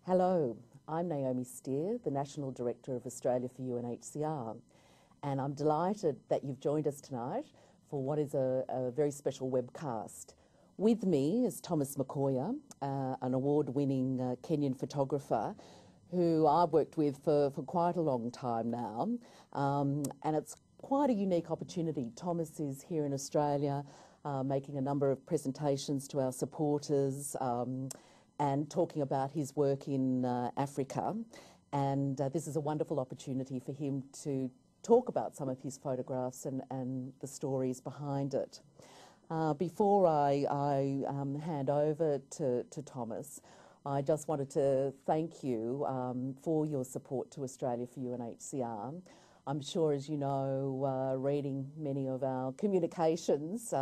Hello, I'm Naomi Steer, the National Director of Australia for UNHCR, and I'm delighted that you've joined us tonight for what is a very special webcast. With me is Thomas Mukoya, an award-winning Kenyan photographer who I've worked with for quite a long time now, and it's quite a unique opportunity. Thomas is here in Australia making a number of presentations to our supporters and talking about his work in Africa. And this is a wonderful opportunity for him to talk about some of his photographs and the stories behind it. Before I hand over to Thomas, I just wanted to thank you for your support to Australia for UNHCR. I'm sure, as you know, reading many of our communications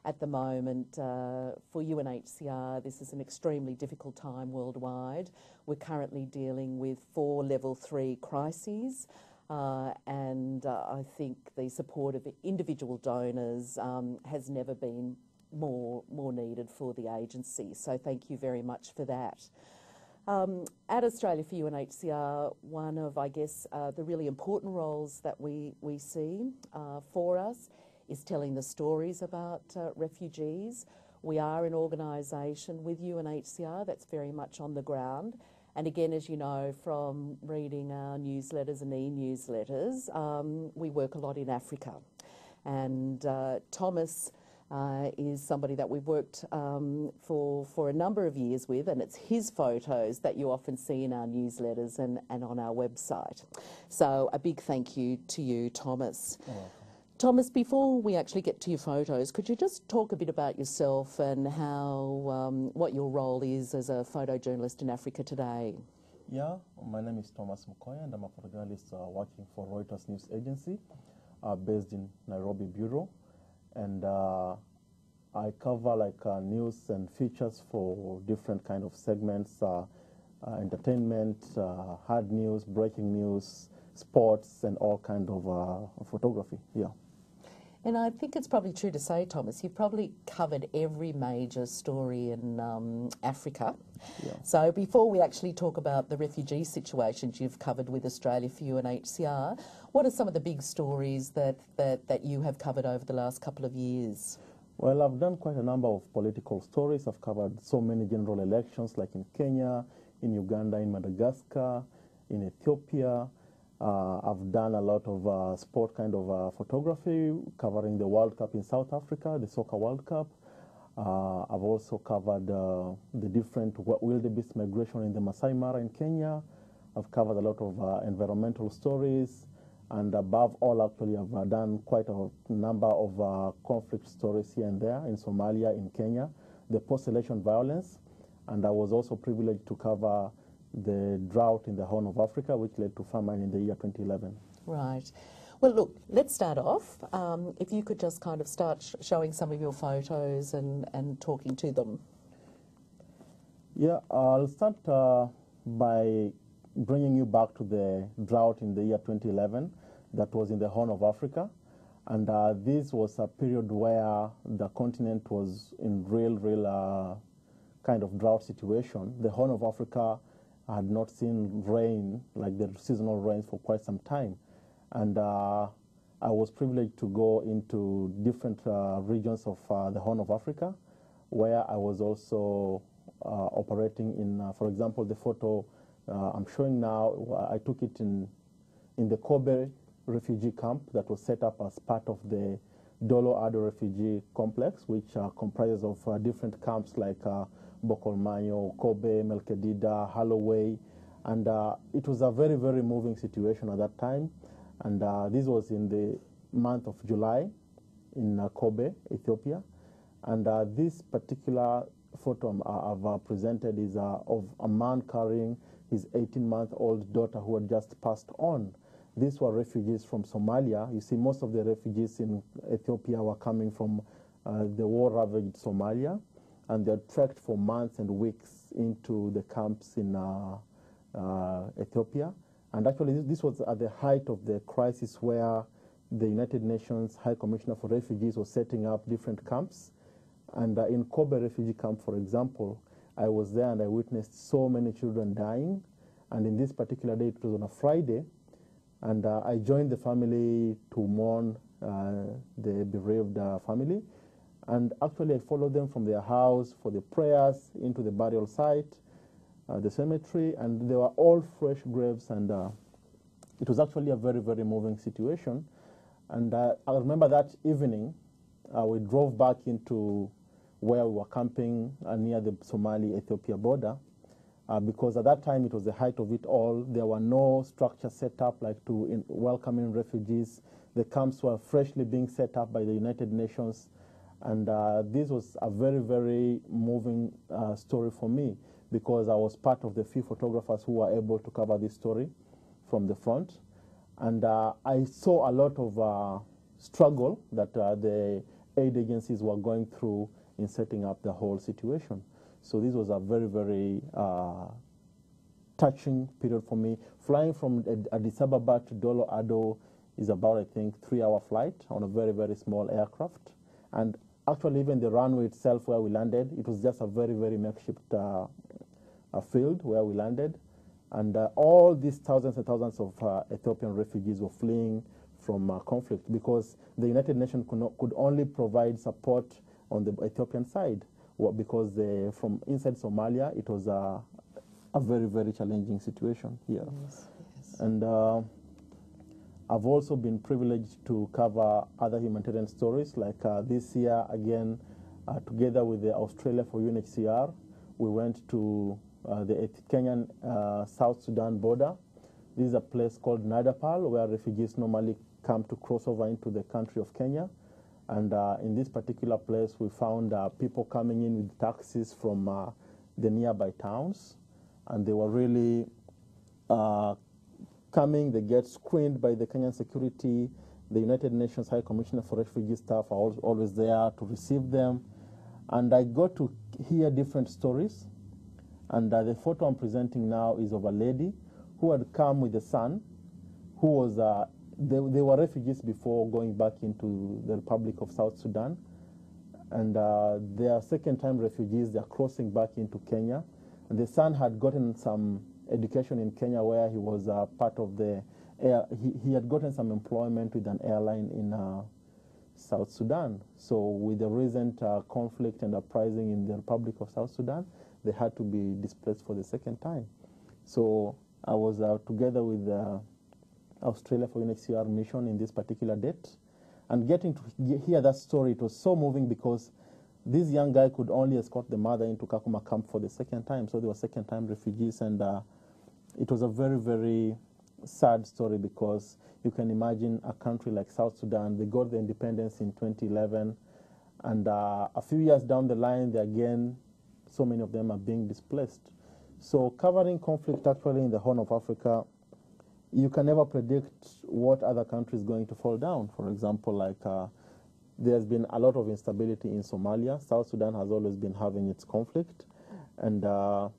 at the moment for UNHCR, this is an extremely difficult time worldwide. We're currently dealing with 4 level 3 crises, and I think the support of individual donors has never been more needed for the agency. So thank you very much for that. At Australia for UNHCR, one of, I guess, the really important roles that we see for us is telling the stories about refugees. We are an organisation with UNHCR that's very much on the ground. And again, as you know from reading our newsletters and e-newsletters, we work a lot in Africa. And Thomas is somebody that we've worked for a number of years with, and it's his photos that you often see in our newsletters and on our website. So a big thank you to you, Thomas. You're welcome. Thomas, before we actually get to your photos, could you just talk a bit about yourself and how what your role is as a photojournalist in Africa today? Yeah, my name is Thomas Mukoya, and I'm a photojournalist working for Reuters News Agency based in Nairobi Bureau. And I cover news and features for different kind of segments, entertainment, hard news, breaking news, sports, and all kind of photography. Yeah. And I think it's probably true to say, Thomas, you've probably covered every major story in Africa. Yeah. So before we actually talk about the refugee situations you've covered with Australia for UNHCR, what are some of the big stories that you have covered over the last couple of years? Well, I've done quite a number of political stories. I've covered so many general elections, like in Kenya, in Uganda, in Madagascar, in Ethiopia. I've done a lot of sport kind of photography, covering the World Cup in South Africa, the Soccer World Cup. I've also covered the different wildebeest migration in the Masai Mara in Kenya. I've covered a lot of environmental stories. And above all, actually, I've done quite a number of conflict stories here and there in Somalia, in Kenya, the post-election violence. And I was also privileged to cover the drought in the Horn of Africa, which led to famine in the year 2011. Right. Well, look, let's start off. If you could just kind of start showing some of your photos and talking to them. Yeah, I'll start by bringing you back to the drought in the year 2011 that was in the Horn of Africa. And this was a period where the continent was in real kind of drought situation. The Horn of Africa had not seen rain, like the seasonal rains, for quite some time. And I was privileged to go into different regions of the Horn of Africa, where I was also operating in, for example, the photo I'm showing now, I took it in the Kobe refugee camp that was set up as part of the Dolo Ado refugee complex, which comprises of different camps like Bokolmanyo, Kobe, Melkedida, Holloway. And it was a very, very moving situation at that time. And this was in the month of July in Kobe, Ethiopia. And this particular photo I've presented is of a man carrying his 18-month-old daughter who had just passed on. These were refugees from Somalia. You see, most of the refugees in Ethiopia were coming from the war-ravaged Somalia, and they had trekked for months and weeks into the camps in Ethiopia. And actually, this was at the height of the crisis where the United Nations High Commissioner for Refugees was setting up different camps. And in Kobe refugee camp, for example, I was there and I witnessed so many children dying. And in this particular day, it was on a Friday, and I joined the family to mourn the bereaved family. And actually, I followed them from their house for the prayers into the burial site, the cemetery, and they were all fresh graves. And it was actually a very, very moving situation. And I remember that evening, we drove back into where we were camping near the Somali-Ethiopia border. Because at that time it was the height of it all. There were no structures set up like to welcoming refugees. The camps were freshly being set up by the United Nations. And this was a very, very moving story for me, because I was part of the few photographers who were able to cover this story from the front. And I saw a lot of struggle that the aid agencies were going through in setting up the whole situation. So this was a very, very touching period for me. Flying from Addis Ababa to Dolo Ado is about, I think, 3-hour flight on a very, very small aircraft. And actually, even the runway itself where we landed, it was just a very, very makeshift field where we landed. And all these thousands and thousands of Ethiopian refugees were fleeing from conflict, because the United Nations could only provide support on the Ethiopian side. Because from inside Somalia, it was a very, very challenging situation here. Yes, yes. And I've also been privileged to cover other humanitarian stories, like this year, again, together with the Australia for UNHCR, we went to the Kenyan South Sudan border. This is a place called Nadapal, where refugees normally come to cross over into the country of Kenya. And in this particular place, we found people coming in with taxis from the nearby towns. And they were really coming. They get screened by the Kenyan security. The United Nations High Commissioner for Refugee staff are always there to receive them. And I got to hear different stories. And the photo I'm presenting now is of a lady who had come with a son who was they were refugees before going back into the Republic of South Sudan. And they are second-time refugees. They are crossing back into Kenya. And the son had gotten some education in Kenya, where he was part of the air. He had gotten some employment with an airline in South Sudan. So with the recent conflict and uprising in the Republic of South Sudan, they had to be displaced for the second time. So I was together with Australia for UNHCR mission in this particular date. And getting to hear that story, it was so moving, because this young guy could only escort the mother into Kakuma camp for the second time. So they were second-time refugees. And it was a very, very sad story, because you can imagine a country like South Sudan. They got the independence in 2011. And a few years down the line, again, so many of them are being displaced. So covering conflict actually in the Horn of Africa, you can never predict what other country is going to fall down. For example, like there's been a lot of instability in Somalia. South Sudan has always been having its conflict. And the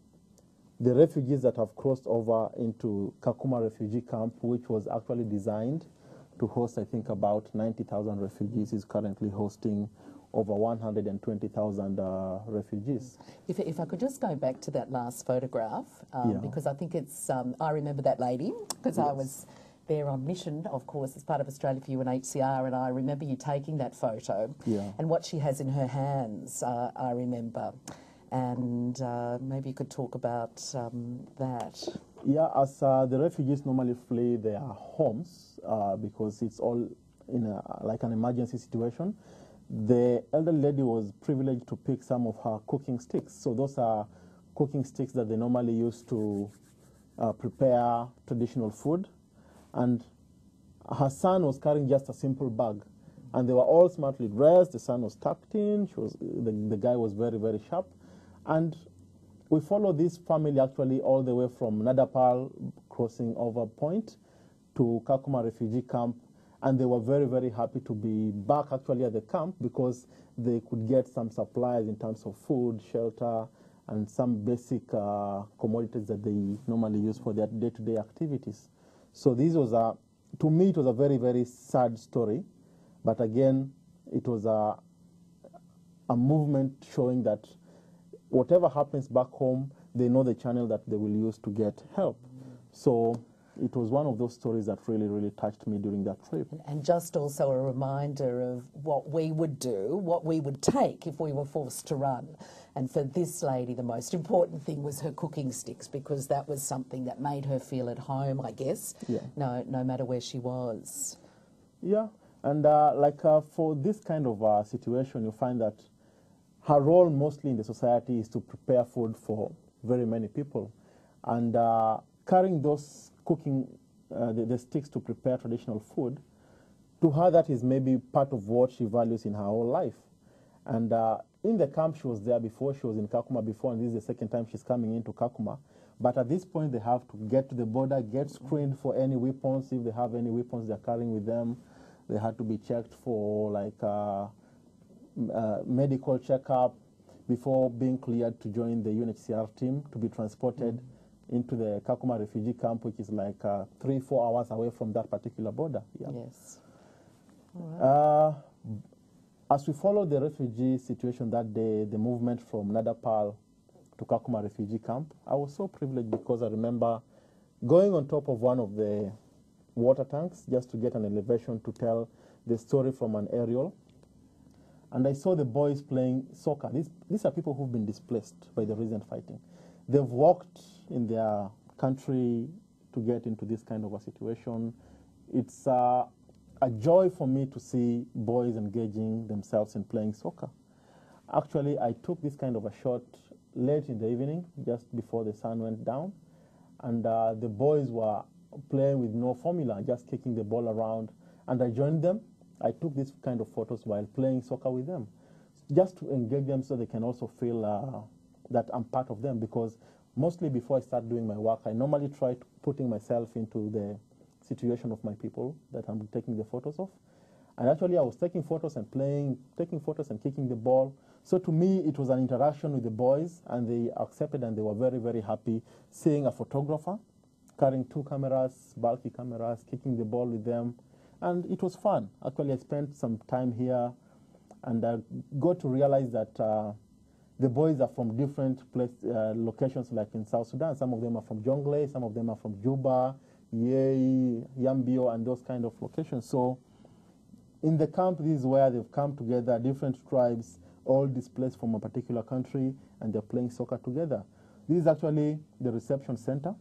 refugees that have crossed over into Kakuma refugee camp, which was actually designed to host, I think, about 90,000 refugees, is currently hosting over 120,000 refugees. If I could just go back to that last photograph, because I think it's, I remember that lady, because I was there on mission, of course, as part of Australia for UNHCR, and I remember you taking that photo, and what she has in her hands, I remember. And maybe you could talk about that. Yeah, as the refugees normally flee their homes, because it's all in like an emergency situation, the elder lady was privileged to pick some of her cooking sticks. So those are cooking sticks that they normally use to prepare traditional food. And her son was carrying just a simple bag. And they were all smartly dressed. The son was tucked in. The guy was very, very sharp. And we followed this family actually all the way from Nadapal, crossing over point, to Kakuma refugee camp. And they were very, very happy to be back actually at the camp, because they could get some supplies in terms of food, shelter, and some basic commodities that they normally use for their day-to-day activities. So this was to me, it was a very, very sad story. But again, it was a movement showing that whatever happens back home, they know the channel that they will use to get help. So it was one of those stories that really, really touched me during that trip. And just also a reminder of what we would do, what we would take if we were forced to run. And for this lady, the most important thing was her cooking sticks, because that was something that made her feel at home, I guess, no matter where she was. Yeah, and for this kind of situation, you find that her role mostly in the society is to prepare food for very many people. And carrying those cooking, the sticks to prepare traditional food, to her that is maybe part of what she values in her whole life. And in the camp she was there before, she was in Kakuma before, and this is the second time she's coming into Kakuma. But at this point they have to get to the border, get screened for any weapons, if they have any weapons they're carrying with them. They had to be checked for medical checkup before being cleared to join the UNHCR team to be transported into the Kakuma refugee camp, which is 3-4 hours away from that particular border. Yeah. Yes. All right. As we followed the refugee situation that day, the movement from Nadapal to Kakuma refugee camp, I was so privileged because I remember going on top of one of the water tanks just to get an elevation to tell the story from an aerial. And I saw the boys playing soccer. These are people who've been displaced by the recent fighting. They've walked in their country to get into this kind of a situation. It's a joy for me to see boys engaging themselves in playing soccer. Actually, I took this kind of a shot late in the evening, just before the sun went down, and the boys were playing with no formula, just kicking the ball around, and I joined them. I took this kind of photos while playing soccer with them, just to engage them so they can also feel that I'm part of them, because mostly before I start doing my work, I normally try to putting myself into the situation of my people that I'm taking the photos of. And actually I was taking photos and playing, taking photos and kicking the ball. So to me, it was an interaction with the boys, and they accepted, and they were very, very happy seeing a photographer carrying 2 cameras, bulky cameras, kicking the ball with them. And it was fun. Actually, I spent some time here, and I got to realize that the boys are from different locations, like in South Sudan. Some of them are from Jonglei, some of them are from Juba, Yei, Yambio, and those kind of locations. So in the camp, this is where they've come together, different tribes, all displaced from a particular country, and they're playing soccer together. This is actually the reception center,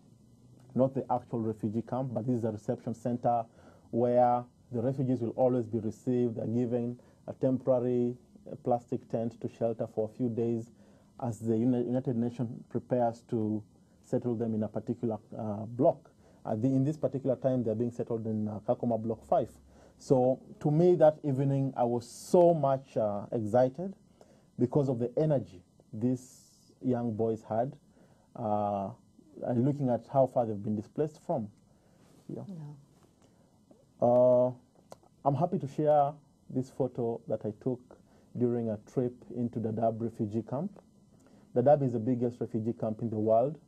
not the actual refugee camp, but this is the reception center where the refugees will always be received. They're given a temporary plastic tent to shelter for a few days as the United Nations prepares to settle them in a particular block. In this particular time, they're being settled in Kakuma Block 5. So to me, that evening, I was so much excited because of the energy these young boys had, and looking at how far they've been displaced from. Yeah. I'm happy to share this photo that I took during a trip into the Dadaab refugee camp. Dadaab is the biggest refugee camp in the world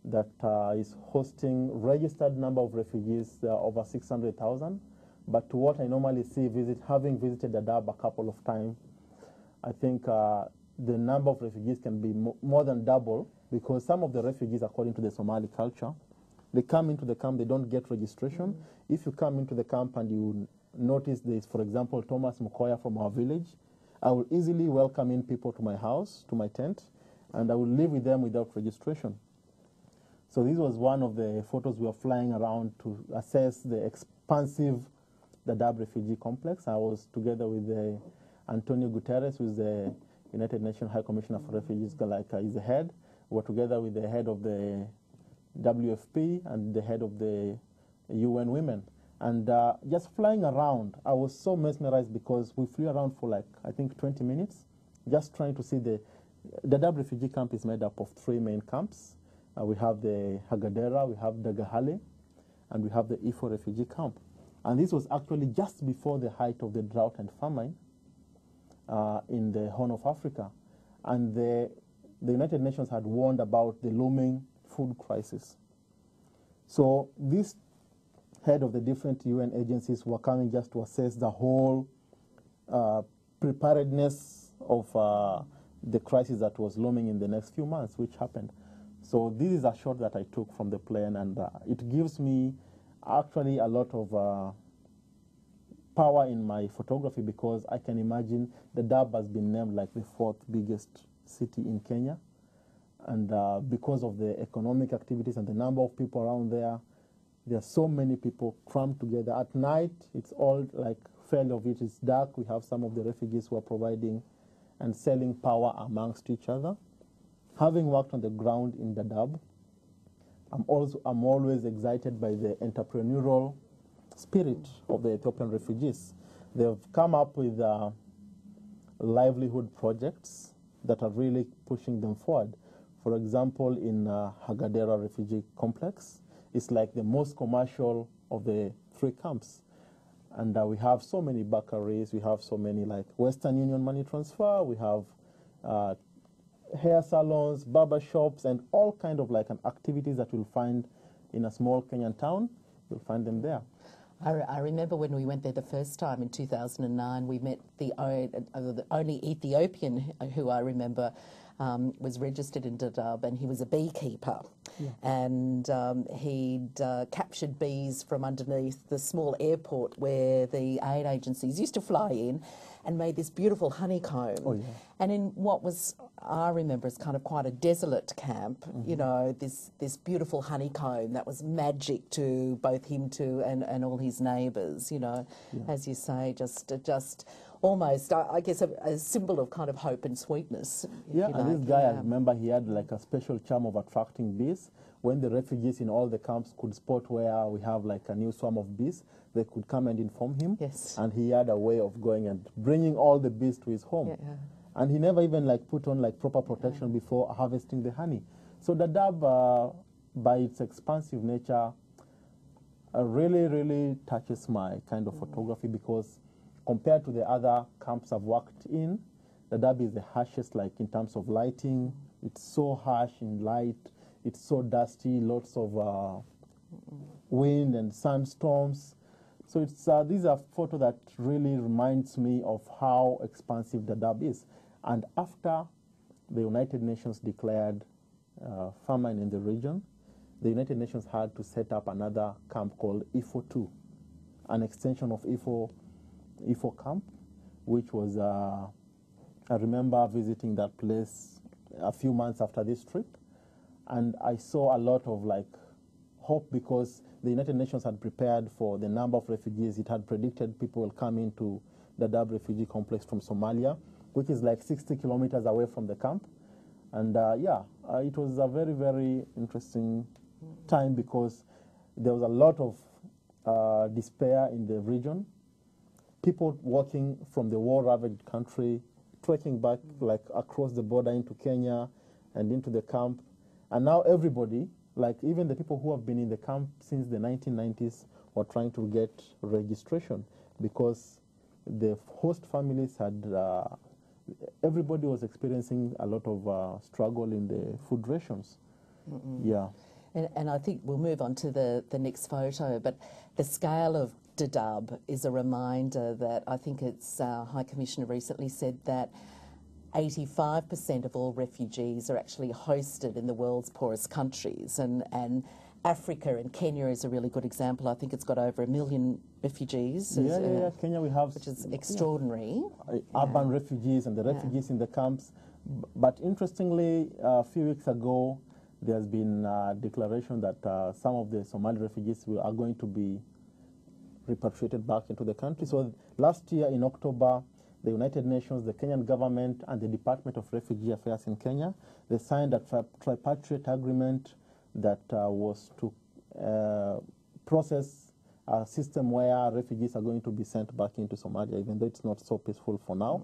that is hosting registered number of refugees, over 600,000. But to what I normally see, having visited Dadaab a couple of times, I think the number of refugees can be more than double, because some of the refugees, according to the Somali culture, they come into the camp, they don't get registration. If you come into the camp and you notice there is, for example, Thomas Mukoya from our village, I will easily welcome in people to my house, to my tent, and I will live with them without registration. So this was one of the photos we were flying around to assess the expansive Dadaab refugee complex. I was together with Antonio Guterres, who is the United Nations High Commissioner for Refugees, is the head. We were together with the head of the WFP and the head of the UN Women. And just flying around, I was so mesmerized because we flew around for I think 20 minutes, just trying to see the Dadaab refugee camp is made up of 3 main camps. We have the Hagadera, we have Dagahale, and we have the Ifo refugee camp. And this was actually just before the height of the drought and famine in the Horn of Africa. And the United Nations had warned about the looming food crisis. So this head of the different UN agencies were coming just to assess the whole preparedness of the crisis that was looming in the next few months, which happened. So this is a shot that I took from the plane, and it gives me actually a lot of power in my photography, because I can imagine the Dab has been named like the 4th biggest city in Kenya. And because of the economic activities and the number of people around there are so many people crammed together. At night, it's all like fairly of it is dark. We have some of the refugees who are providing and selling power amongst each other. Having worked on the ground in Dadaab, I'm always excited by the entrepreneurial spirit of the Ethiopian refugees. They've come up with livelihood projects that are really pushing them forward. For example, in Hagadera refugee complex, it's like the most commercial of the 3 camps. And we have so many bakeries, we have so many like Western Union money transfer, we have hair salons, barber shops, and all kind of like activities that you'll find in a small Kenyan town. You'll find them there. I remember when we went there the first time in 2009, we met the only Ethiopian who I remember was registered in Dadaab, and he was a beekeeper. Yeah. And he'd captured bees from underneath the small airport where the aid agencies used to fly in, and made this beautiful honeycomb. Oh, yeah. And in what was, I remember, as kind of quite a desolate camp, you know, this beautiful honeycomb that was magic to both him and all his neighbours, you know, as you say, just almost, I guess, a symbol of kind of hope and sweetness. Yeah, and this guy, I remember he had like a special charm of attracting bees. When the refugees in all the camps could spot where we have like a new swarm of bees, they could come and inform him. Yes. And he had a way of going and bringing all the bees to his home. Yeah. And he never even like put on like proper protection before harvesting the honey. So Dadaab, by its expansive nature, really, really touches my kind of photography, because compared to the other camps I've worked in, Dadaab is the harshest, like in terms of lighting. It's so harsh in light. It's so dusty, lots of wind and sandstorms. So it's these are photos that really reminds me of how expansive Dadaab is. And after the United Nations declared famine in the region, the United Nations had to set up another camp called IFO 2, an extension of IFO camp, which was, I remember visiting that place a few months after this trip, and I saw a lot of like hope, because the United Nations had prepared for the number of refugees. It had predicted people will come into the Dadaab refugee complex from Somalia, which is like 60 kilometers away from the camp. And it was a very, very interesting time, because there was a lot of despair in the region. People walking from the war-ravaged country, trekking back like across the border into Kenya and into the camp. And now everybody, like even the people who have been in the camp since the 1990s, were trying to get registration, because the host families had, everybody was experiencing a lot of struggle in the food rations. Yeah. And I think we'll move on to the next photo, but the scale of Dadaab is a reminder that I think it's High Commissioner recently said that 85% of all refugees are actually hosted in the world's poorest countries, and Africa and Kenya is a really good example. I think it's got over 1 million refugees. Yeah. Kenya we have, which is extraordinary. Urban refugees and the refugees in the camps. But interestingly, a few weeks ago, there's been a declaration that some of the Somali refugees are going to be repatriated back into the country. So last year in October, the United Nations, the Kenyan government, and the Department of Refugee Affairs in Kenya, they signed a tripartite agreement that was to process a system where refugees are going to be sent back into Somalia, even though it's not so peaceful for now.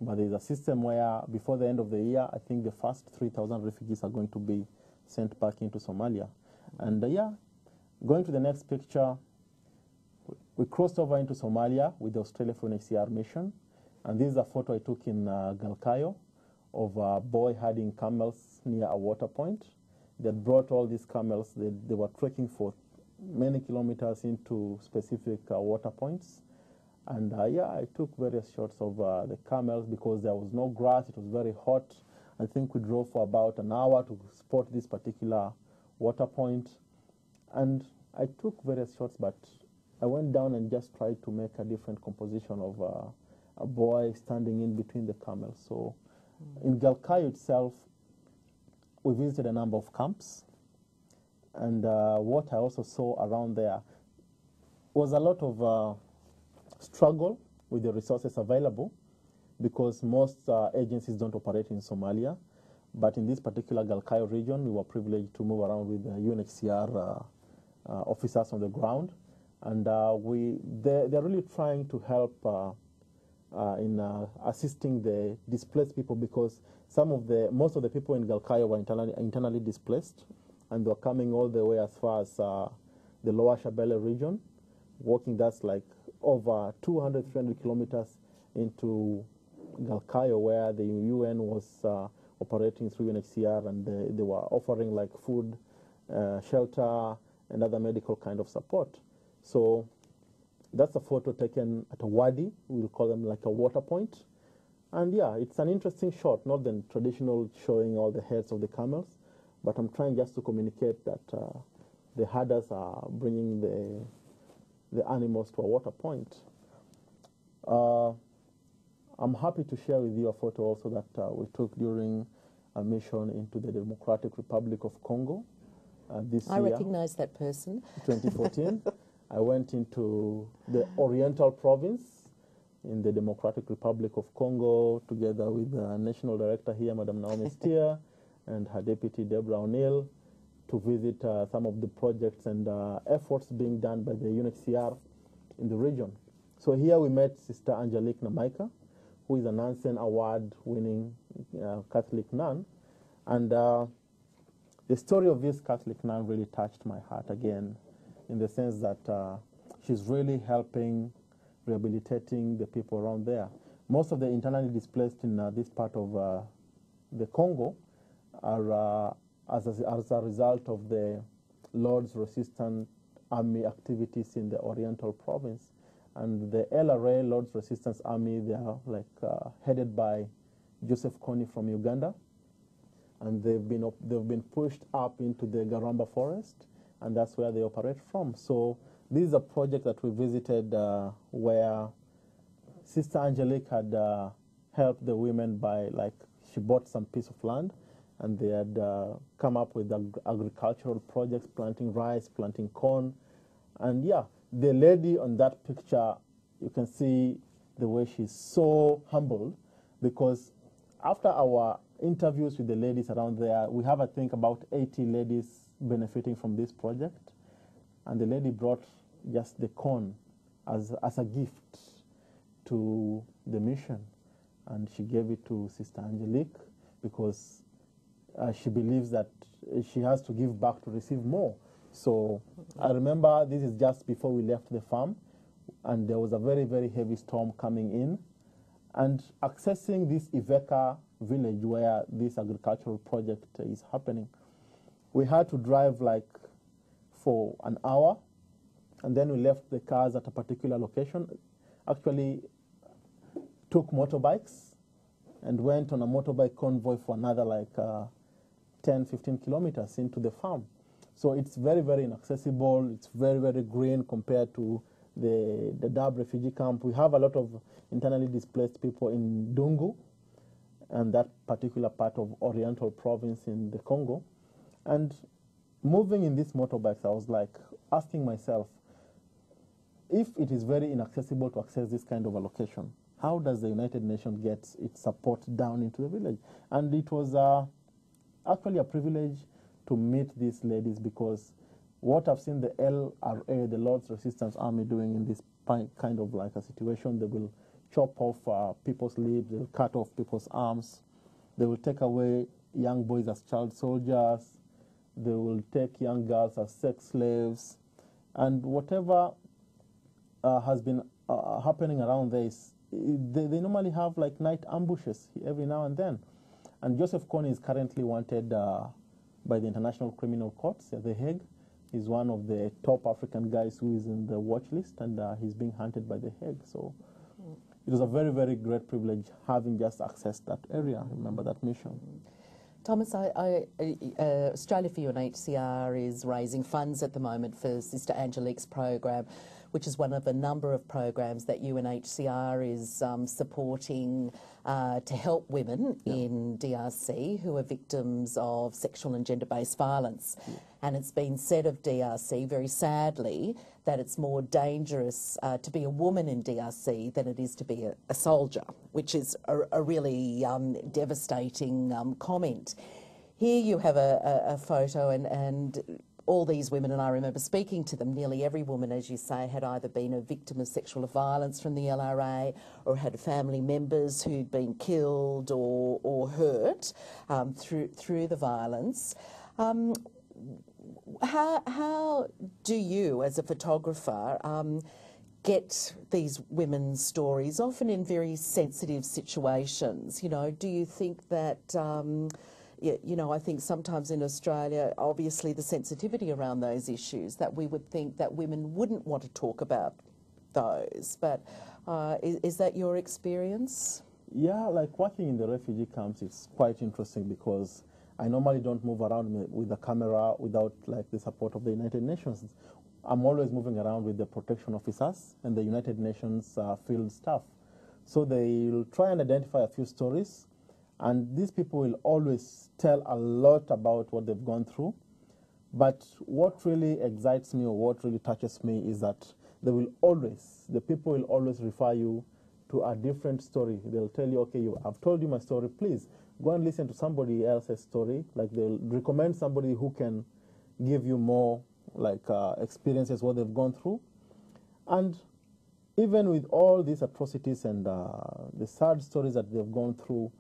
But there's a system where before the end of the year, I think the first 3,000 refugees are going to be sent back into Somalia. And going to the next picture, we crossed over into Somalia with the Australia for UNHCR mission. And this is a photo I took in Galkayo of a boy herding camels near a water point. They brought all these camels. They were trekking for many kilometers into specific water points. And yeah, I took various shots of the camels because there was no grass. It was very hot. I think we drove for about an hour to spot this particular water point. And I took various shots, but I went down and just tried to make a different composition of a boy standing in between the camels. So in Galkayo itself, we visited a number of camps. And what I also saw around there was a lot of struggle with the resources available, because most agencies don't operate in Somalia. But in this particular Galkayo region, we were privileged to move around with UNHCR officers on the ground. And they're really trying to help in assisting the displaced people, because most of the people in Galkayo were internally displaced, and they're coming all the way as far as the lower Shabelle region, walking that's like over 200, 300 kilometers into Galkayo, where the UN was operating through UNHCR, and they were offering like food, shelter, and other medical kind of support. So that's a photo taken at a wadi. We'll call them like a water point. And yeah, it's an interesting shot, not the traditional showing all the heads of the camels, but I'm trying just to communicate that the herders are bringing the animals to a water point. I'm happy to share with you a photo also that we took during a mission into the Democratic Republic of Congo this year. I recognize that person. 2014. I went into the Oriental Province in the Democratic Republic of Congo together with the National Director here, Madam Naomi Steer, and her Deputy Deborah O'Neill, to visit some of the projects and efforts being done by the UNHCR in the region. So here we met Sister Angelique Namaika, who is a Nansen Award-winning Catholic nun. And the story of this Catholic nun really touched my heart again, in the sense that she's really helping rehabilitating the people around there. Most of the internally displaced in this part of the Congo are as a result of the Lord's Resistance Army activities in the Oriental Province. And the LRA, Lord's Resistance Army, they are like headed by Joseph Kony from Uganda, and they've been pushed up into the Garamba forest, and that's where they operate from. So this is a project that we visited where Sister Angelique had helped the women by, like, she bought some piece of land, and they had come up with agricultural projects, planting rice, planting corn. And yeah, the lady on that picture, you can see the way she's so humbled, because after our interviews with the ladies around there, we have, I think, about 80 ladies benefiting from this project. And the lady brought just the corn as a gift to the mission. And she gave it to Sister Angelique because she believes that she has to give back to receive more. So I remember this is just before we left the farm, and there was a very, very heavy storm coming in. And accessing this Iveka village where this agricultural project is happening, we had to drive like for an hour, and then we left the cars at a particular location. Actually took motorbikes and went on a motorbike convoy for another like 10, 15 kilometers into the farm. So it's very, very inaccessible. It's very, very green compared to the Dadaab refugee camp. We have a lot of internally displaced people in Dungu and that particular part of Oriental Province in the Congo. And moving in these motorbikes, I was like asking myself, if it is very inaccessible to access this kind of a location, how does the United Nations get its support down into the village? And it was actually a privilege to meet these ladies, because what I've seen the LRA, the Lord's Resistance Army, doing in this kind of like a situation, they will chop off people's limbs, they will cut off people's arms, they will take away young boys as child soldiers, they will take young girls as sex slaves, and whatever has been happening around this, they normally have like night ambushes every now and then. And Joseph Kony is currently wanted by the International Criminal Court at The Hague He's one of the top African guys who is in the watch list, and he's being hunted by the Hague. So it was a very, very great privilege having just accessed that area. Remember that mission. Thomas, Australia for UNHCR is raising funds at the moment for Sister Angelique's program, which is one of a number of programs that UNHCR is supporting to help women in DRC who are victims of sexual and gender-based violence. And it's been said of DRC, very sadly, that it's more dangerous to be a woman in DRC than it is to be a soldier, which is a really devastating comment. Here you have a photo and all these women, and I remember speaking to them, nearly every woman, as you say, had either been a victim of sexual violence from the LRA or had family members who'd been killed or hurt through the violence. How do you, as a photographer, get these women's stories, often in very sensitive situations? You know, do you think that, you know, I think sometimes in Australia, obviously the sensitivity around those issues, that we would think that women wouldn't want to talk about those. But is that your experience? Yeah, like working in the refugee camps is quite interesting because I normally don't move around with the camera without like the support of the United Nations. I'm always moving around with the protection officers and the United Nations field staff. So they'll try and identify a few stories, and these people will always tell a lot about what they've gone through. But what really excites me or what really touches me is that they will always, the people will always refer you to a different story. They'll tell you, okay, I've told you my story, please go and listen to somebody else's story. Like they'll recommend somebody who can give you more like experiences, what they've gone through. And even with all these atrocities and the sad stories that they've gone through,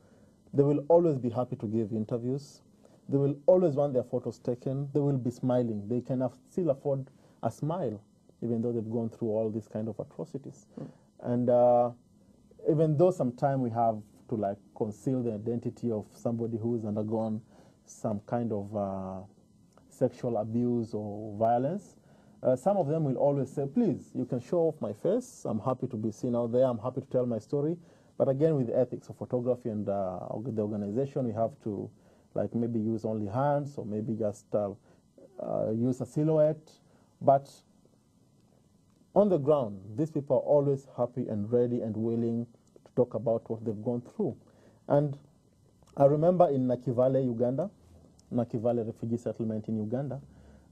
they will always be happy to give interviews. They will always want their photos taken. They will be smiling. They can still afford a smile, even though they've gone through all these kind of atrocities. And even though sometimes we have to like conceal the identity of somebody who's undergone some kind of sexual abuse or violence, some of them will always say, please, you can show off my face. I'm happy to be seen out there. I'm happy to tell my story. But again, with the ethics of photography and the organization, we have to like maybe use only hands or maybe just use a silhouette. But on the ground, these people are always happy and ready and willing to talk about what they've gone through. And I remember in Nakivale, Uganda, Nakivale refugee settlement in Uganda,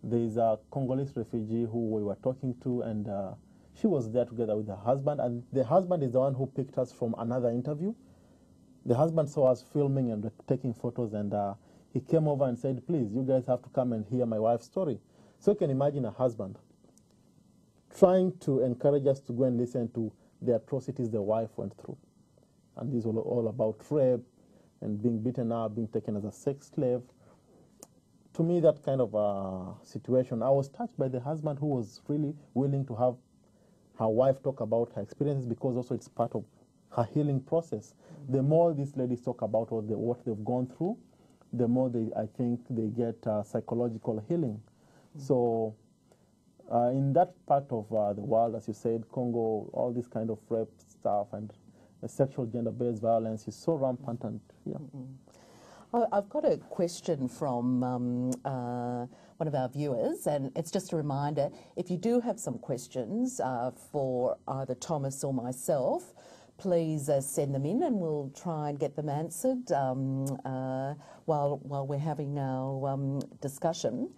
there is a Congolese refugee who we were talking to, and she was there together with her husband, and the husband is the one who picked us from another interview. The husband saw us filming and taking photos, and he came over and said, please, you guys have to come and hear my wife's story. So you can imagine a husband trying to encourage us to go and listen to the atrocities the wife went through. And these were all about rape and being beaten up, being taken as a sex slave. To me, that kind of situation, I was touched by the husband who was really willing to have her wife talk about her experiences, because also it's part of her healing process. The more these ladies talk about what they've gone through, the more I think they get psychological healing. So in that part of the world, as you said, Congo, all this kind of rape stuff and sexual gender-based violence is so rampant. And I've got a question from one of our viewers, and it's just a reminder, if you do have some questions for either Thomas or myself, please send them in and we'll try and get them answered while we're having our discussion.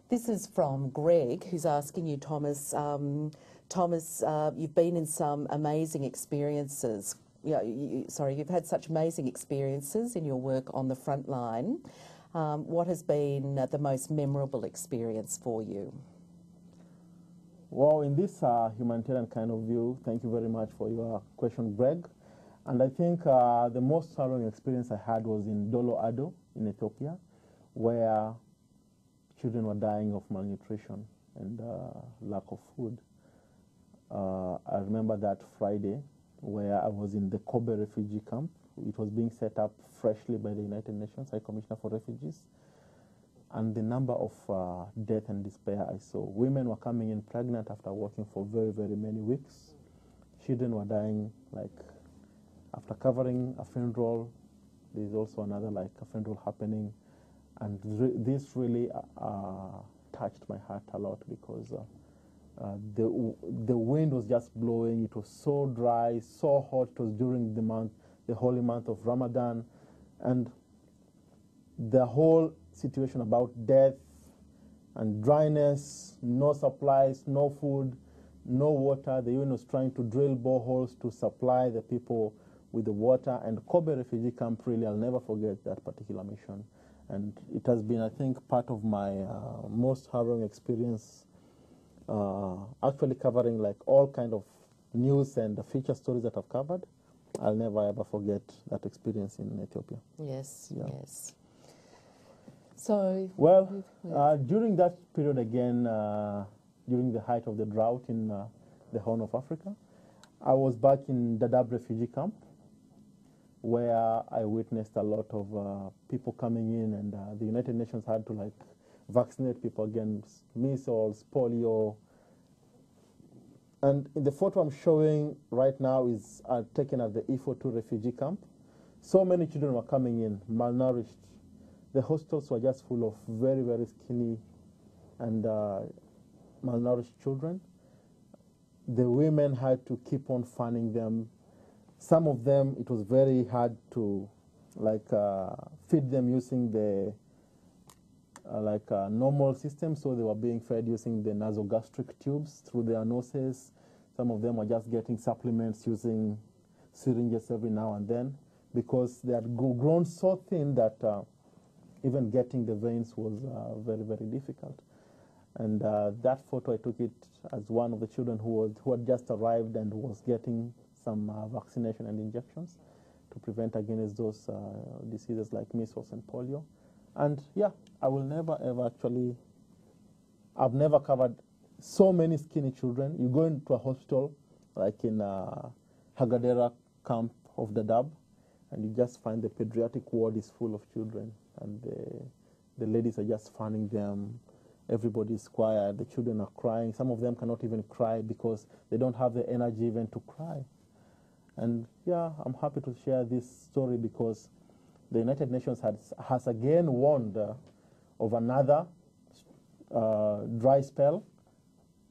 This is from Greg, who's asking you, Thomas, you've been in some amazing experiences. You've had such amazing experiences in your work on the front line. What has been the most memorable experience for you? Well, in this humanitarian kind of view, thank you very much for your question, Greg. And I think the most harrowing experience I had was in Dolo Ado in Ethiopia, where children were dying of malnutrition and lack of food. I remember that Friday where I was in the Kobe refugee camp. It was being set up freshly by the United Nations High Commissioner for Refugees. and the number of death and despair I saw. Women were coming in pregnant after working for very, very many weeks. Children were dying, like, after covering a funeral. There's also another, like, a funeral happening. And this really touched my heart a lot, because the wind was just blowing. It was so dry, so hot. It was during the holy month of Ramadan. And the whole situation about death and dryness, no supplies, no food, no water. The UN was trying to drill boreholes to supply the people with the water. And Kobe refugee camp, really, I'll never forget that particular mission. And it has been, I think, part of my most harrowing experience, actually covering like all kind of news and the feature stories that I've covered. I'll never ever forget that experience in Ethiopia. Yes, Yeah. yes. So, well, during that period again, during the height of the drought in the Horn of Africa, I was back in Dadaab refugee camp, where I witnessed a lot of people coming in, and the United Nations had to like vaccinate people against measles, polio. And in the photo I'm showing right now is taken at the E42 refugee camp. So many children were coming in, malnourished. The hostels were just full of very, very skinny and malnourished children. The women had to keep on fanning them. Some of them, it was very hard to like feed them using the normal system, so they were being fed using the nasogastric tubes through their noses. Some of them were just getting supplements using syringes every now and then, because they had grown so thin that even getting the veins was very, very difficult. And that photo, I took it as one of the children who had just arrived and was getting some vaccination and injections to prevent against those diseases like measles and polio. And yeah, I will never ever I've never covered so many skinny children. You go into a hospital like in Hagadera camp of Dadaab, and you just find the pediatric ward is full of children, and the ladies are just fanning them. Everybody's quiet. The children are crying. Some of them cannot even cry because they don't have the energy even to cry. And yeah, I'm happy to share this story because the United Nations has again warned of another dry spell,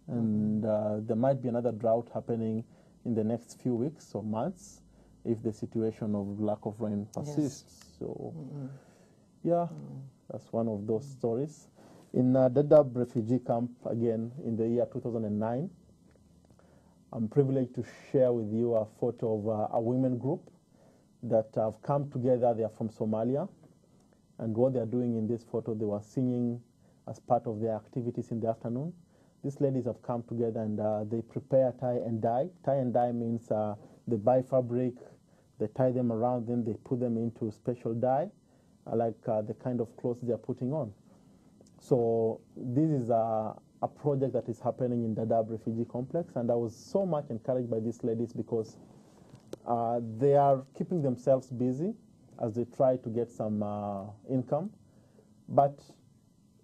and there might be another drought happening in the next few weeks or months if the situation of lack of rain persists. Yes. So yeah, that's one of those stories. In Dadaab refugee camp, again, in the year 2009, I'm privileged to share with you a photo of a women group that have come together. They are from Somalia. And what they're doing in this photo, they were singing as part of their activities in the afternoon. These ladies have come together and they prepare tie and dye. Tie and dye means they buy fabric, they tie them around, then they put them into special dye, like the kind of clothes they're putting on. So this is a project that is happening in Dadaab refugee complex, and I was so much encouraged by these ladies because they are keeping themselves busy as they try to get some income. But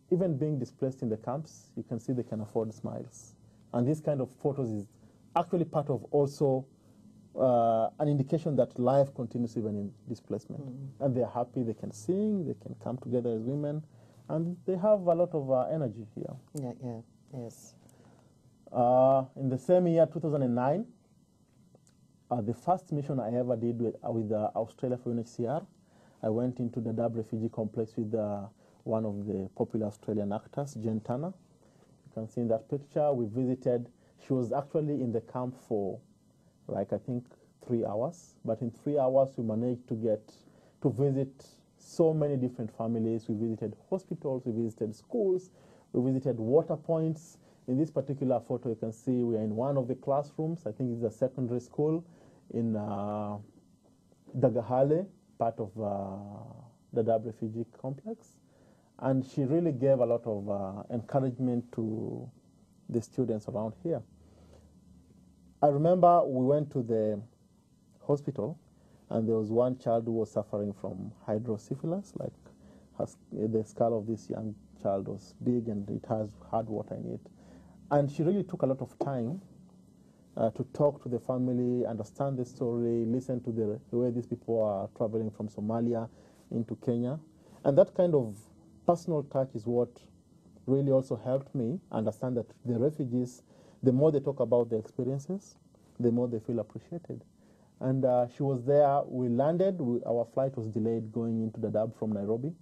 even being displaced in the camps, you can see they can afford smiles. And this kind of photos is actually part of also an indication that life continues even in displacement. And they're happy, they can sing, they can come together as women, and they have a lot of energy here. Yes. In the same year, 2009, the first mission I ever did with Australia for UNHCR, I went into the Dadaab refugee complex with one of the popular Australian actors, Jen Turner. You can see in that picture, we visited. She was actually in the camp for, like, I think 3 hours. But in 3 hours, we managed to visit so many different families. We visited hospitals, we visited schools, we visited water points. In this particular photo, you can see we are in one of the classrooms. I think it's a secondary school in Dagahale, part of the Dadaab refugee complex. And she really gave a lot of encouragement to the students around here. I remember we went to the hospital, and there was one child who was suffering from hydrocephalus, like the skull of this young child was big and it has had what I need. And she really took a lot of time to talk to the family, understand the story, listen to the way these people are traveling from Somalia into Kenya. And that kind of personal touch is what really also helped me understand that the refugees, the more they talk about their experiences, the more they feel appreciated. And she was there. We landed. Our flight was delayed going into Dadaab from Nairobi.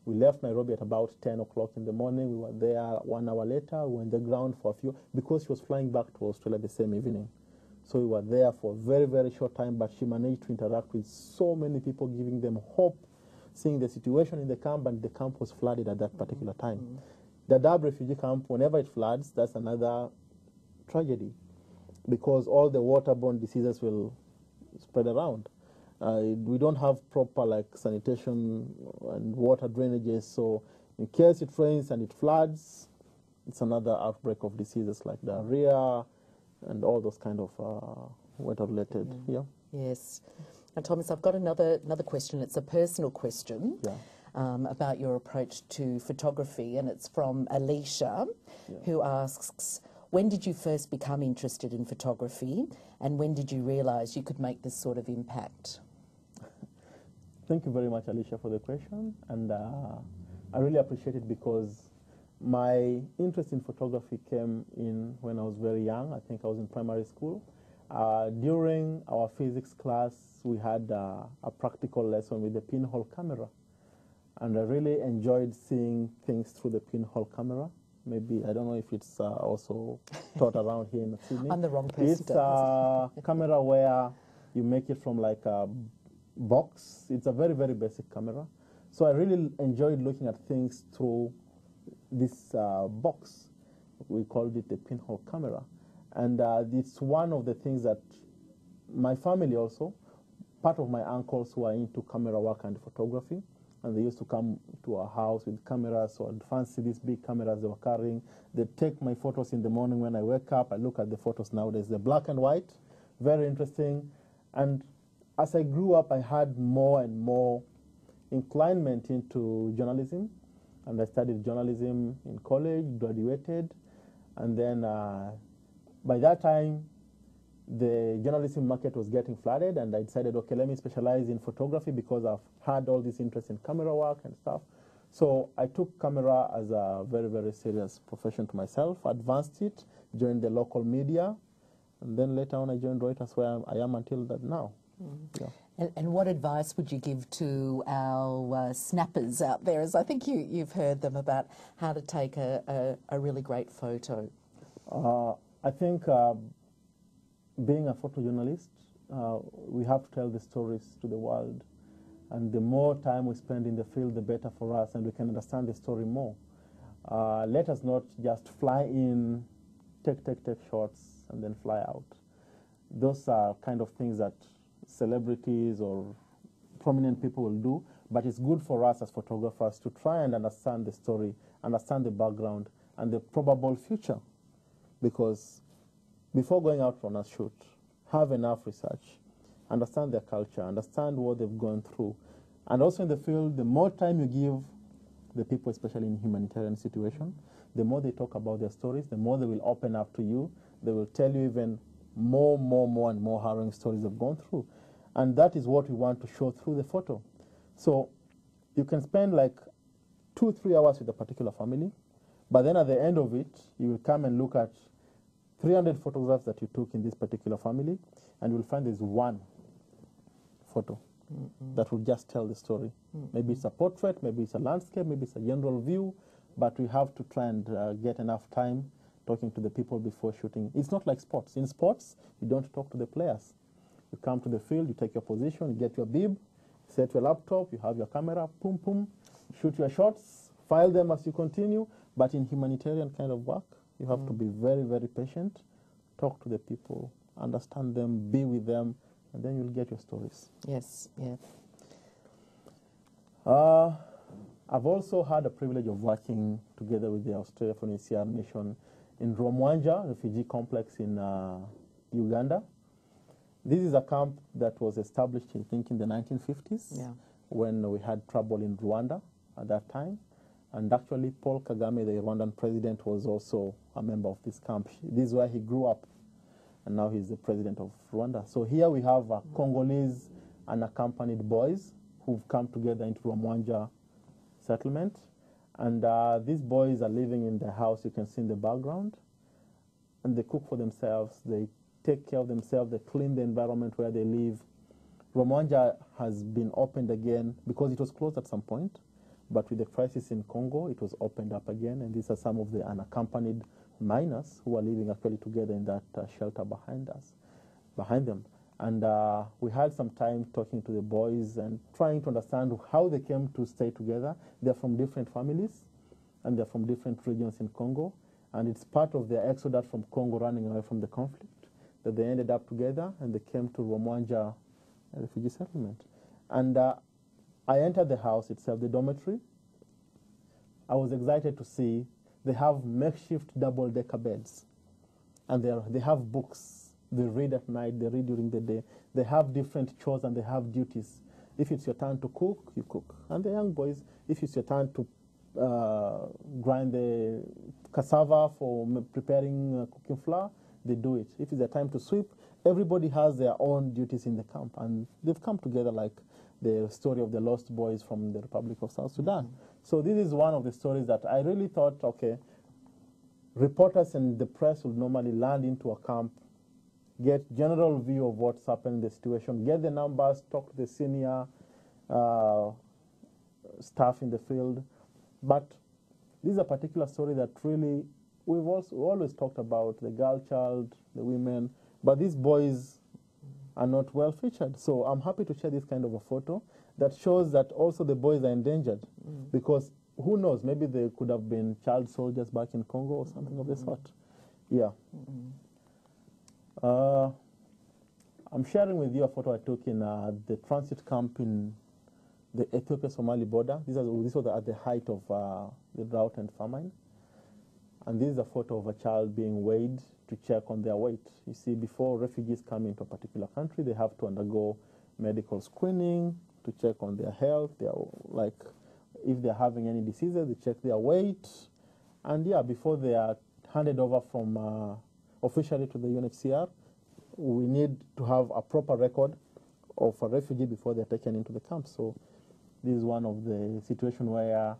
We left Nairobi at about 10 o'clock in the morning. We were there 1 hour later. We were on the ground for a few, because she was flying back to Australia the same evening. So we were there for a very, very short time, but she managed to interact with so many people, giving them hope, seeing the situation in the camp, and the camp was flooded at that particular time. The Dadaab refugee camp, whenever it floods, that's another tragedy, because all the waterborne diseases will spread around. We don't have proper sanitation and water drainages, so in case it rains and it floods, it's another outbreak of diseases like diarrhea and all those kind of water-related. Yeah. Yes. And Thomas, I've got another question. It's a personal question. Yeah. About your approach to photography, and it's from Alicia, who asks, when did you first become interested in photography, and when did you realise you could make this sort of impact? Thank you very much, Alicia, for the question, and I really appreciate it, because my interest in photography came in when I was very young. I think I was in primary school. During our physics class, we had a practical lesson with the pinhole camera. And I really enjoyed seeing things through the pinhole camera. Maybe, I don't know if it's also taught around here in Sydney. I'm the wrong person. It's a camera where you make it from a box. It's a very, very basic camera. So I really enjoyed looking at things through this box. We called it the pinhole camera. And it's one of the things that my family also, part of my uncles who are into camera work and photography, and they used to come to our house with cameras, so I'd fancy these big cameras they were carrying. They'd take my photos in the morning when I wake up. I look at the photos nowadays. They're black and white, very interesting. And as I grew up, I had more and more inclination into journalism. And I studied journalism in college, graduated. And then by that time, the journalism market was getting flooded, and I decided, okay, let me specialize in photography, because I've had all this interest in camera work and stuff. So I took camera as a very, very serious profession to myself, advanced it, joined the local media, and then later on I joined Reuters, where I am until that now. Yeah. And what advice would you give to our snappers out there, as I think you've heard them, about how to take a really great photo? I think being a photojournalist, we have to tell the stories to the world. And the more time we spend in the field, the better for us, and we can understand the story more. Let us not just fly in, take shots, and then fly out. Those are kind of things that celebrities or prominent people will do, but it's good for us as photographers to try and understand the story, understand the background, and the probable future. Because before going out on a shoot, have enough research, understand their culture, understand what they've gone through. And also in the field, the more time you give the people, especially in humanitarian situation, the more they talk about their stories, the more they will open up to you. They will tell you even more and more harrowing stories they've gone through. And that is what we want to show through the photo. So you can spend 2-3 hours with a particular family, but then at the end of it, you will come and look at 300 photographs that you took in this particular family, and you'll find there's one photo that will just tell the story. Maybe it's a portrait, maybe it's a landscape, maybe it's a general view, but we have to try and get enough time talking to the people before shooting. It's not like sports. In sports, you don't talk to the players. You come to the field, you take your position, you get your bib, set your laptop, you have your camera, boom, boom, shoot your shots, file them as you continue. But in humanitarian kind of work, you have to be very, very patient, talk to the people, understand them, be with them, and then you'll get your stories. Yes, yeah. I've also had the privilege of working together with the Australia for UNHCR mission in Romwanja refugee complex in Uganda. This is a camp that was established, I think, in the 1950s when we had trouble in Rwanda at that time. And actually, Paul Kagame, the Rwandan president, was also a member of this camp. This is where he grew up, and now he's the president of Rwanda. So here we have Congolese unaccompanied boys who've come together into Ramwanja settlement. And these boys are living in the house you can see in the background. And they cook for themselves. They take care of themselves. They clean the environment where they live. Ramwanja has been opened again because it was closed at some point. But with the crisis in Congo, it was opened up again. And these are some of the unaccompanied minors who are living actually together in that shelter behind them. And we had some time talking to the boys and trying to understand how they came to stay together. They're from different families, and they're from different regions in Congo. And it's part of their exodus from Congo, running away from the conflict, that they ended up together, and they came to Ramwanja refugee settlement. And I entered the house itself, the dormitory. I was excited to see they have makeshift double-decker beds, and they have books. They read at night, they read during the day. They have different chores and they have duties. If it's your turn to cook, you cook. And the young boys, if it's your turn to grind the cassava for preparing cooking flour, they do it. If it's their time to sweep, everybody has their own duties in the camp. And they've come together like the story of the lost boys from the Republic of South Sudan. Mm-hmm. So this is one of the stories that I really thought, okay, reporters and the press would normally land into a camp, get general view of what's happening in the situation, get the numbers, talk to the senior staff in the field. But this is a particular story that really we always talked about, the girl child, the women, but these boys are not well featured. So I'm happy to share this kind of a photo that shows that also the boys are endangered, because who knows, maybe they could have been child soldiers back in Congo or something of the sort. Yeah. I'm sharing with you a photo I took in the transit camp in the Ethiopia-Somali border. This was at the height of the drought and famine. And this is a photo of a child being weighed to check on their weight. You see, before refugees come into a particular country, they have to undergo medical screening to check on their health. If they're having any diseases, they check their weight. And yeah, before they are handed over from officially to the UNHCR, we need to have a proper record of a refugee before they're taken into the camp. So this is one of the situations where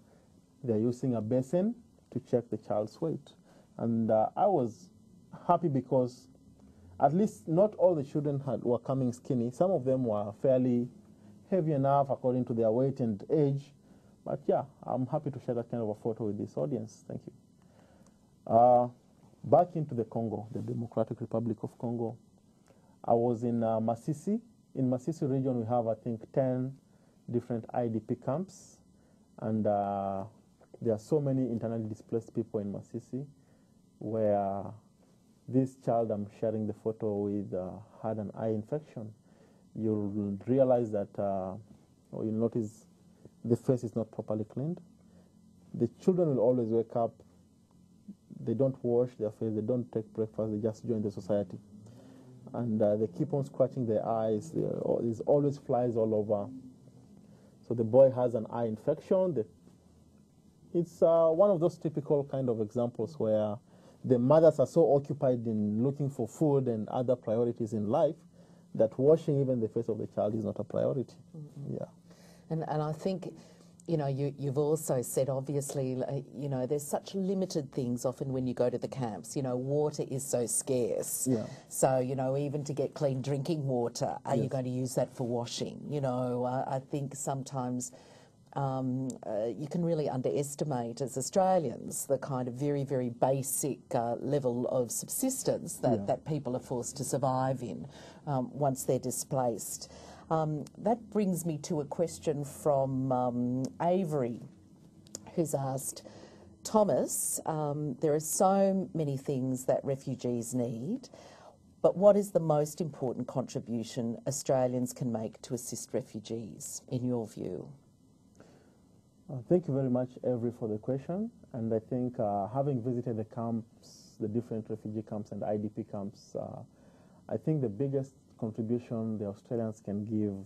they're using a basin to check the child's weight. And I was happy because at least not all the children were coming skinny. Some of them were fairly heavy enough according to their weight and age. But yeah, I'm happy to share that kind of a photo with this audience. Thank you. Back into the Congo, the Democratic Republic of Congo. I was in Masisi. In Masisi region, we have, I think, 10 different IDP camps. And there are so many internally displaced people in Masisi, where this child I'm sharing the photo with had an eye infection. You'll realize that, or you'll notice the face is not properly cleaned. The children will always wake up. They don't wash their face, they don't take breakfast, they just join the society. And they keep on scratching their eyes. There's always flies all over. So the boy has an eye infection. It's one of those typical kind of examples where the mothers are so occupied in looking for food and other priorities in life that washing even the face of the child is not a priority. Yeah. And I think, you know, you've also said, obviously, you know, there's such limited things often when you go to the camps. You know, water is so scarce. Yeah. So, you know, even to get clean drinking water, are you going to use that for washing? You know, I think sometimes you can really underestimate as Australians the kind of very, very basic level of subsistence that people are forced to survive in once they're displaced. That brings me to a question from Avery, who's asked, Thomas, there are so many things that refugees need, but what is the most important contribution Australians can make to assist refugees, in your view? Thank you very much, Avery, for the question. And I think having visited the camps, the different refugee camps and IDP camps, I think the biggest contribution the Australians can give,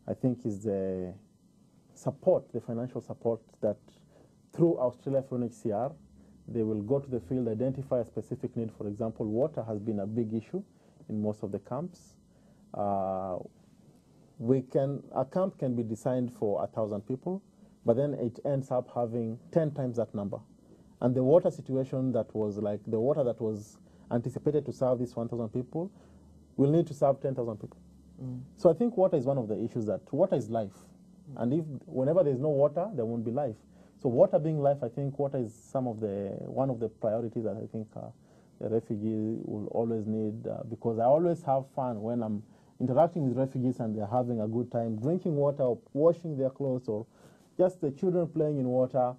I think, is the support, the financial support that through Australia for UNHCR, they will go to the field, identify a specific need. For example, water has been a big issue in most of the camps. A camp can be designed for 1,000 people, but then it ends up having 10 times that number. And the water situation that was like the water that was anticipated to serve these 1,000 people will need to serve 10,000 people. So I think water is one of the issues, that water is life. And whenever there's no water, there won't be life. So water being life, I think water is one of the priorities that I think the refugee will always need, because I always have fun when I'm interacting with refugees and they're having a good time drinking water or washing their clothes or just the children playing in water.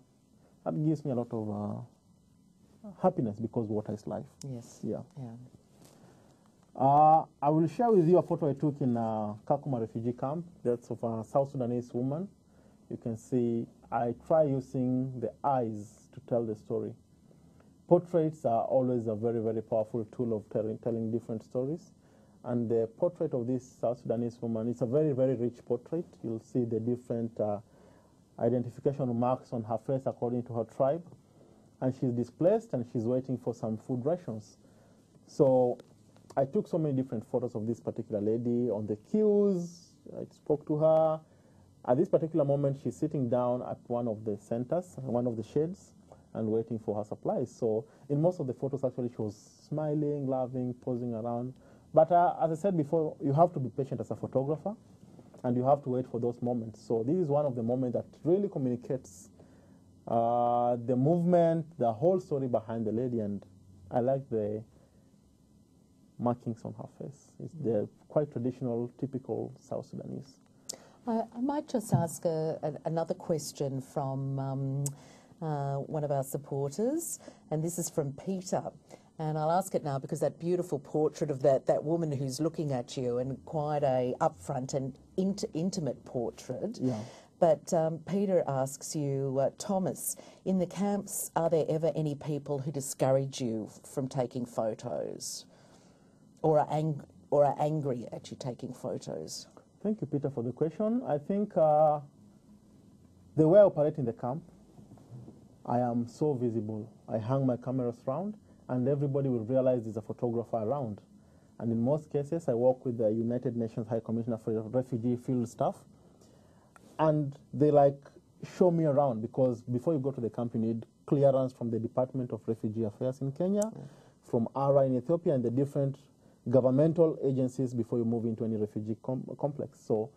That gives me a lot of happiness, because water is life. Yes. Yeah. Yeah. I will share with you a photo I took in Kakuma refugee camp. That's of a South Sudanese woman. You can see I try using the eyes to tell the story. Portraits are always a very, very powerful tool of telling different stories. And the portrait of this South Sudanese woman is a very, very rich portrait. You'll see the different identification marks on her face according to her tribe. And she's displaced and she's waiting for some food rations. So I took so many different photos of this particular lady on the queues. I spoke to her. At this particular moment, she's sitting down at one of the centers, one of the sheds, and waiting for her supplies. So in most of the photos, actually, she was smiling, laughing, posing around. But as I said before, you have to be patient as a photographer, and you have to wait for those moments. So this is one of the moments that really communicates the movement, the whole story behind the lady, and I like the markings on her face. They're quite traditional, typical South Sudanese. I might just ask another question from one of our supporters, and this is from Peter. And I'll ask it now because that beautiful portrait of that woman who's looking at you, and quite a upfront and intimate portrait. Yeah. But Peter asks you, Thomas, in the camps, are there ever any people who discourage you from taking photos, or are angry at you taking photos? Thank you, Peter, for the question. I think the way I operate in the camp, I am so visible. I hang my cameras around, and everybody will realize there's a photographer around. And in most cases, I work with the United Nations High Commissioner for Refugee Field Staff, and they show me around, because before you go to the camp, you need clearance from the Department of Refugee Affairs in Kenya, from ARA in Ethiopia, and the different governmental agencies before you move into any refugee complex. So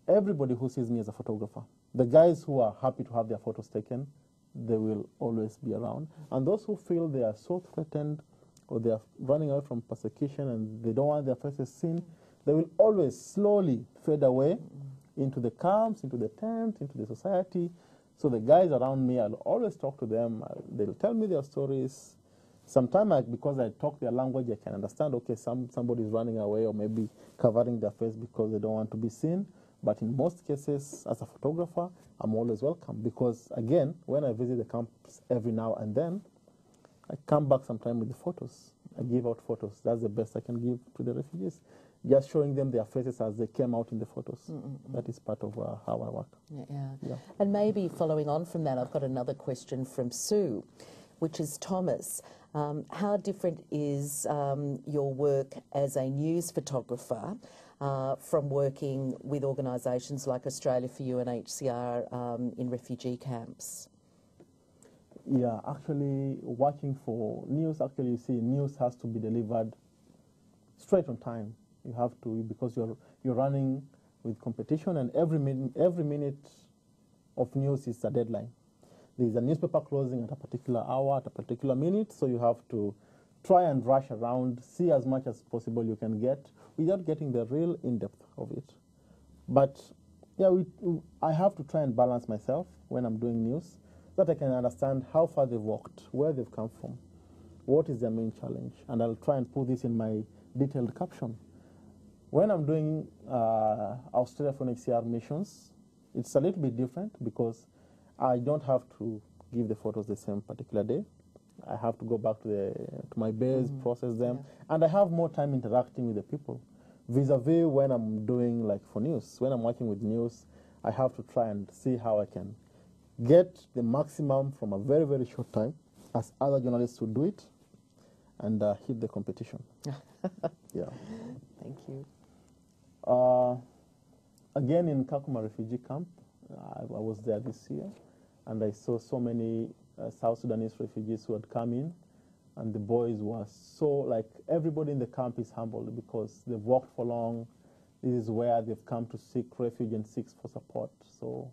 everybody who sees me as a photographer, the guys who are happy to have their photos taken, they will always be around. And those who feel they are so threatened or they are running away from persecution and they don't want their faces seen, they will always slowly fade away into the camps, into the tents, into the society. So the guys around me, I'll always talk to them. They'll tell me their stories. Sometimes, because I talk their language, I can understand, okay, somebody's running away or maybe covering their face because they don't want to be seen. But in most cases, as a photographer, I'm always welcome, because, again, when I visit the camps every now and then, I come back sometime with the photos. I give out photos. That's the best I can give to the refugees, just showing them their faces as they came out in the photos. That is part of how I work. Yeah. And maybe following on from that, I've got another question from Sue, which is, Thomas, how different is your work as a news photographer from working with organisations like Australia for UNHCR in refugee camps? Yeah, actually, working for news, you see, news has to be delivered straight on time. You have to, because you're running with competition, and every minute of news is a deadline. There's a newspaper closing at a particular hour, at a particular minute, so you have to try and rush around, see as much as possible you can get without getting the real in-depth of it. But yeah, I have to try and balance myself when I'm doing news, so that I can understand how far they've walked, where they've come from, what is their main challenge, and I'll try and put this in my detailed caption. When I'm doing Australia for UNHCR missions, it's a little bit different, because I don't have to give the photos the same particular day. I have to go back to my base, process them, and I have more time interacting with the people. Vis-a-vis when I'm doing for news, when I'm working with news, I have to try and see how I can get the maximum from a very, very short time, as other journalists would do it, and hit the competition. Yeah. Thank you. Again, in Kakuma refugee camp, I was there this year, and I saw so many South Sudanese refugees who had come in, and the boys were so, like, everybody in the camp is humbled because they've walked for long. This is where they've come to seek refuge and seek for support. So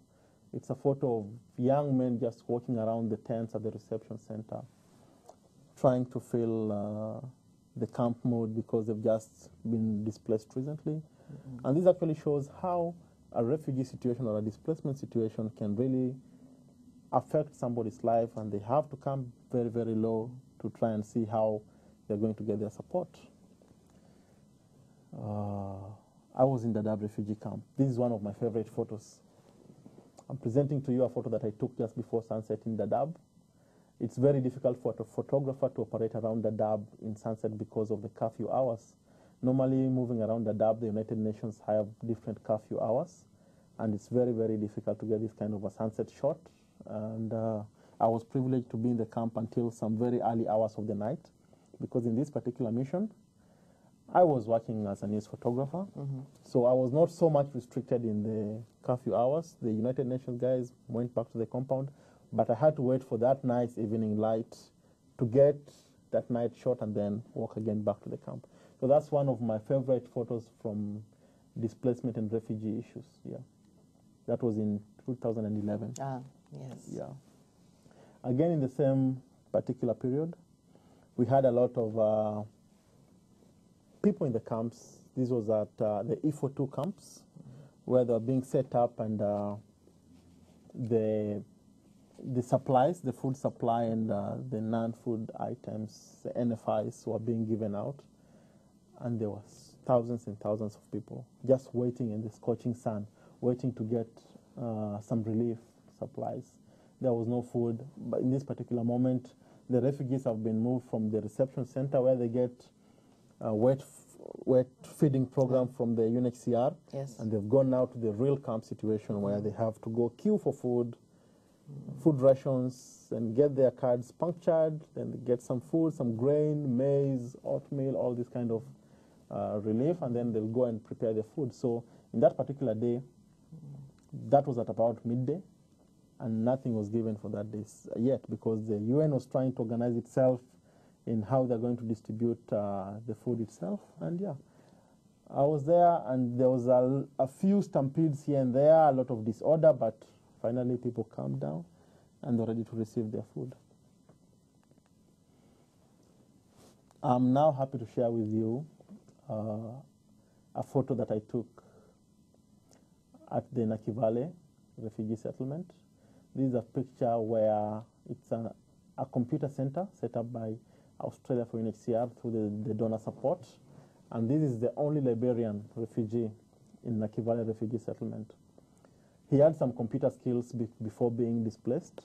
it's a photo of young men just walking around the tents at the reception center, trying to feel the camp mood because they've just been displaced recently. Mm-hmm. And this actually shows how a refugee situation or a displacement situation can really affect somebody's life, and they have to come very, very low to try and see how they're going to get their support. I was in the Dadaab refugee camp. This is one of my favorite photos. I'm presenting to you a photo that I took just before sunset in Dadaab. It's very difficult for a photographer to operate around Dadaab in sunset because of the curfew hours. Normally, moving around Dadaab, the United Nations have different curfew hours, and it's very, very difficult to get this kind of a sunset shot. And I was privileged to be in the camp until some very early hours of the night, because in this particular mission, I was working as a news photographer, so I was not so much restricted in the curfew hours. The United Nations guys went back to the compound, but I had to wait for that night's evening light to get that night shot and then walk again back to the camp. So that's one of my favorite photos from displacement and refugee issues. Yeah, that was in 2011. Ah, yes. Yeah. Again, in the same particular period, we had a lot of people in the camps. This was at the E42 camps, where they were being set up, and the supplies, the food supply and the non-food items, the NFIs, were being given out. And there was thousands and thousands of people just waiting in the scorching sun, waiting to get some relief supplies. There was no food, but in this particular moment, the refugees have been moved from the reception center where they get wet feeding program from the UNHCR, yes, and they've gone now to the real camp situation where they have to go queue for food, food rations, and get their cards punctured, then they get some food, some grain, maize, oatmeal, all this kind of relief, and then they'll go and prepare the food. So in that particular day, that was at about midday, and nothing was given for that day yet, because the UN was trying to organize itself in how they're going to distribute the food itself. And yeah, I was there, and there was a few stampedes here and there, a lot of disorder, but finally people calmed down and they're ready to receive their food. I'm now happy to share with you a photo that I took at the Nakivale refugee settlement. This is a picture where it's a computer center set up by Australia for UNHCR through the donor support. And this is the only Liberian refugee in Nakivale refugee settlement. He had some computer skills before being displaced,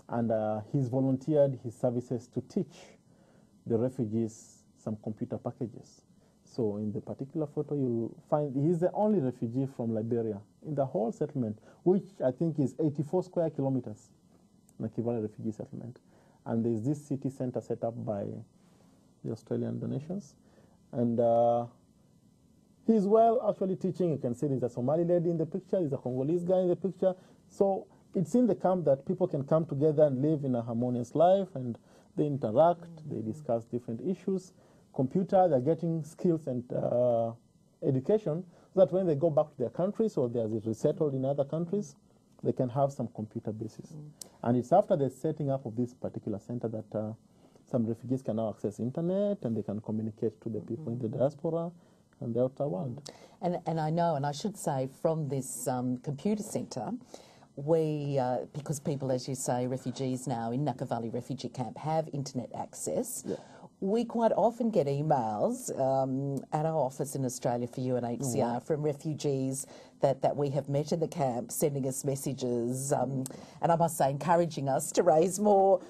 and he's volunteered his services to teach the refugees some computer packages. So in the particular photo, you'll find he's the only refugee from Liberia in the whole settlement, which I think is 84 square kilometers, Nakivale refugee settlement. And there's this city center set up by the Australian donations. And he's well actually teaching. You can see there's a Somali lady in the picture, there's a Congolese guy in the picture. So it's in the camp that people can come together and live in a harmonious life, and they interact, they discuss different issues. Computer, they're getting skills and education, so that when they go back to their countries or they're resettled in other countries, they can have some computer basis. And it's after the setting up of this particular center that some refugees can now access internet, and they can communicate to the people in the diaspora and the outer world. And I know, and I should say, from this computer centre, we, because people, as you say, refugees now in Nakivale refugee camp have internet access, we quite often get emails at our office in Australia for UNHCR from refugees that we have met in the camp, sending us messages, and I must say encouraging us to raise more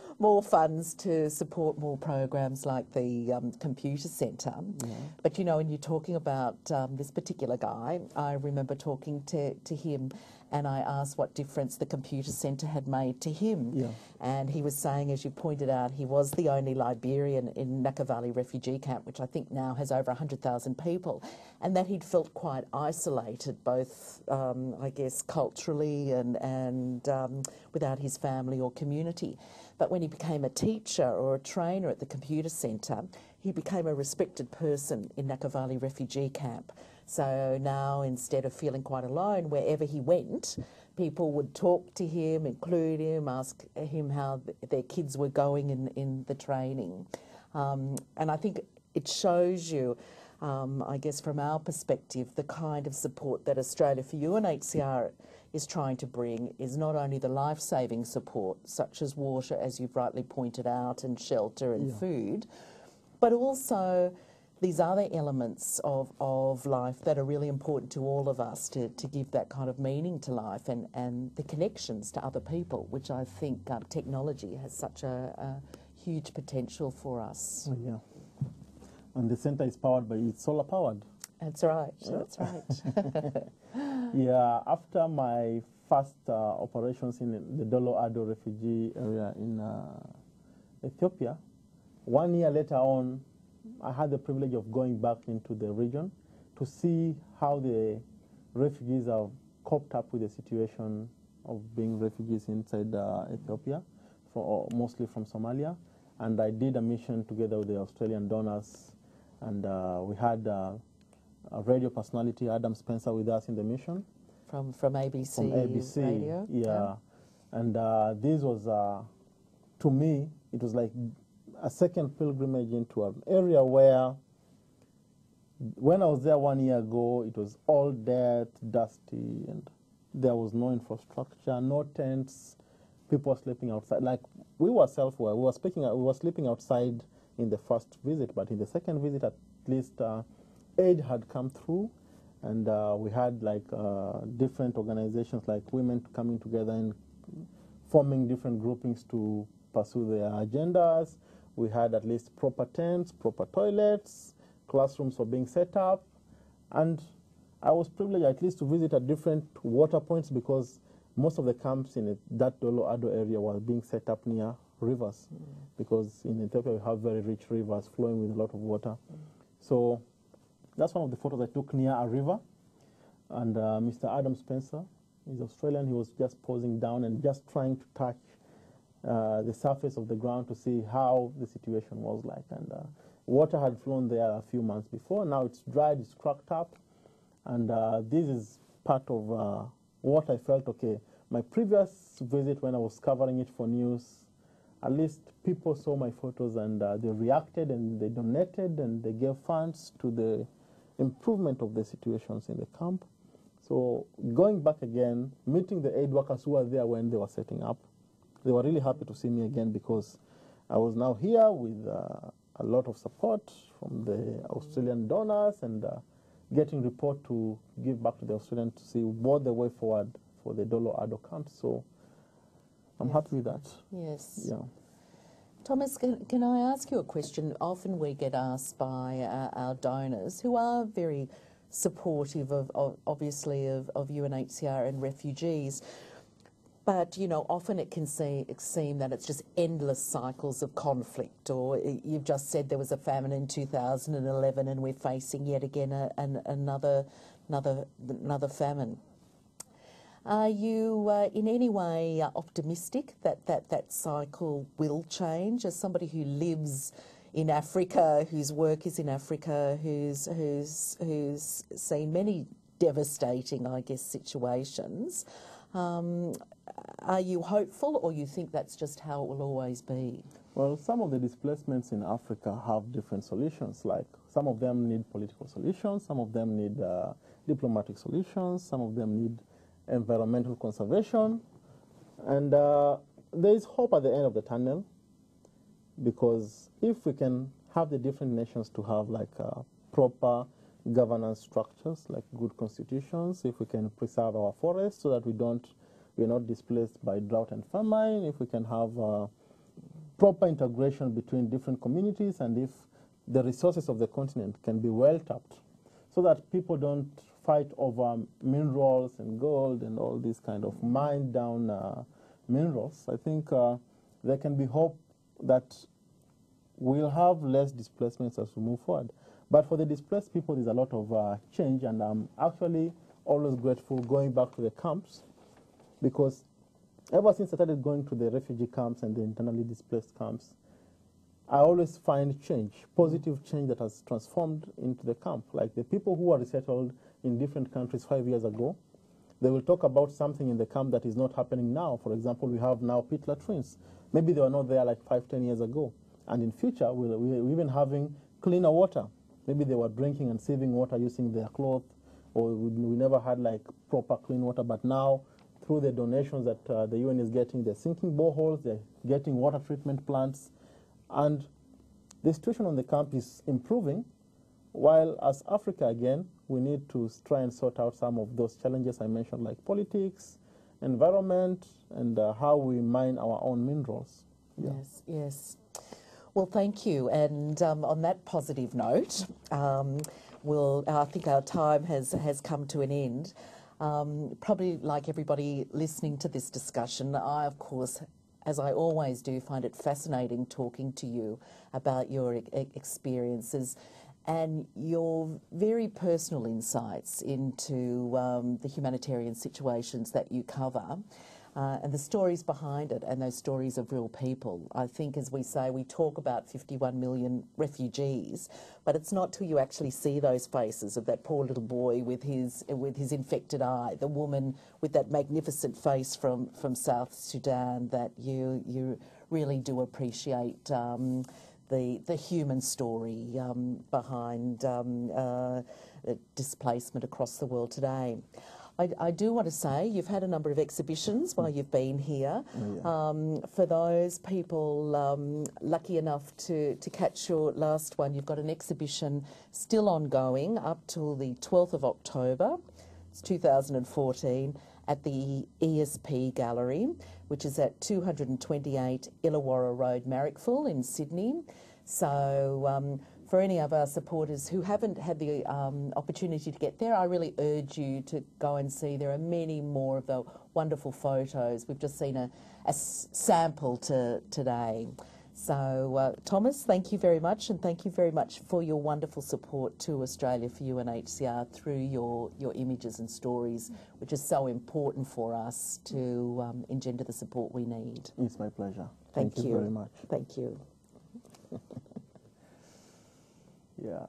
funds to support more programs like the computer centre. Yeah. But you know, when you're talking about this particular guy, I remember talking to him, and I asked what difference the computer centre had made to him. Yeah. And he was saying, as you pointed out, he was the only Liberian in Nakivale refugee camp, which I think now has over 100,000 people, and that he'd felt quite isolated, both, I guess, culturally and without his family or community. But when he became a teacher or a trainer at the computer centre, he became a respected person in Nakivale refugee camp. So now, instead of feeling quite alone, wherever he went, people would talk to him, include him, ask him how their kids were going in the training. And I think it shows you, I guess from our perspective, the kind of support that Australia for UNHCR is trying to bring is not only the life-saving support, such as water, as you've rightly pointed out, and shelter and food, but also these other elements of life that are really important to all of us to give that kind of meaning to life and the connections to other people, which I think technology has such a huge potential for us. Oh, yeah. And the centre is powered by, it's solar powered. That's right, that's right. Yeah, after my first operations in the Dolo Ado refugee area in Ethiopia, 1 year later on, I had the privilege of going back into the region to see how the refugees have coped up with the situation of being refugees inside Ethiopia, mostly from Somalia. And I did a mission together with the Australian donors, and we had a radio personality, Adam Spencer, with us in the mission. From ABC, from ABC Radio? Yeah. And this was, to me, it was like a second pilgrimage into an area where, when I was there 1 year ago, it was all dirt, dusty, and there was no infrastructure, no tents. People were sleeping outside. Like, we were self-aware. We were sleeping outside in the first visit, but in the second visit, at least aid had come through, and we had like different organizations like women coming together and forming different groupings to pursue their agendas. We had at least proper tents, proper toilets, classrooms were being set up, and I was privileged at least to visit at different water points, because most of the camps in that Dolo Ado area were being set up near rivers, because in Ethiopia we have very rich rivers flowing with a lot of water. So that's one of the photos I took near a river, and Mr. Adam Spencer, he's Australian, he was just posing down and just trying to touch the surface of the ground to see how the situation was like. And water had flown there a few months before. Now it's dried, it's cracked up, and this is part of what I felt, okay, my previous visit when I was covering it for news, at least people saw my photos and they reacted and they donated and they gave funds to the improvement of the situations in the camp. So going back again, meeting the aid workers who were there when they were setting up, they were really happy to see me again, because I was now here with a lot of support from the Australian donors, and getting report to give back to the Australians to see what the way forward for the Dolo Ado camp. So I'm happy with that. Yes. Yeah. Thomas, can I ask you a question? Often we get asked by our donors, who are very supportive of obviously of UNHCR and refugees, but, you know, often it can seem that it's just endless cycles of conflict, or you've just said there was a famine in 2011 and we're facing yet again another famine. Are you in any way optimistic that cycle will change? As somebody who lives in Africa, whose work is in Africa, who's seen many devastating, I guess, situations, are you hopeful, or you think that's just how it will always be? Well, some of the displacements in Africa have different solutions. Like, some of them need political solutions, some of them need diplomatic solutions, some of them need environmental conservation, and there is hope at the end of the tunnel, because if we can have the different nations to have like proper governance structures like good constitutions, if we can preserve our forests so that we're not displaced by drought and famine, if we can have proper integration between different communities, and if the resources of the continent can be well tapped so that people don't fight over minerals and gold and all these kind of mined down minerals. I think there can be hope that we'll have less displacements as we move forward. But for the displaced people, there's a lot of change, and I'm actually always grateful going back to the camps, because ever since I started going to the refugee camps and the internally displaced camps, I always find change, positive change that has transformed into the camp. Like the people who are resettled in different countries 5 years ago, they will talk about something in the camp that is not happening now. For example, we have now pit latrines. Maybe they were not there like 5, 10 years ago. And in future, we're even having cleaner water. Maybe they were drinking and saving water using their clothes, or we never had like proper clean water. But now, through the donations that the UN is getting, they're sinking boreholes, they're getting water treatment plants, and the situation on the camp is improving, while as Africa, again, we need to try and sort out some of those challenges I mentioned, like politics, environment, and how we mine our own minerals. Yeah. Yes, yes. Well, thank you. And on that positive note, I think our time has come to an end. Probably like everybody listening to this discussion, I, of course, as I always do, find it fascinating talking to you about your experiences and your very personal insights into the humanitarian situations that you cover. And the stories behind it, and those stories of real people. I think, as we say, we talk about 51 million refugees, but it's not till you actually see those faces of that poor little boy with his infected eye, the woman with that magnificent face from South Sudan, that you really do appreciate the human story behind displacement across the world today. I do want to say you've had a number of exhibitions while you've been here. For those people lucky enough to catch your last one, you've got an exhibition still ongoing up till the 12th of October. It's 2014 at the ESP Gallery, which is at 228 Illawarra Road, Marrickville in Sydney. So for any of our supporters who haven't had the opportunity to get there, I really urge you to go and see. There are many more of the wonderful photos. We've just seen a sample today. So, Thomas, thank you very much, and thank you very much for your wonderful support to Australia for UNHCR through your images and stories, which is so important for us to engender the support we need. It's my pleasure. Thank you very much. Thank you. Yeah.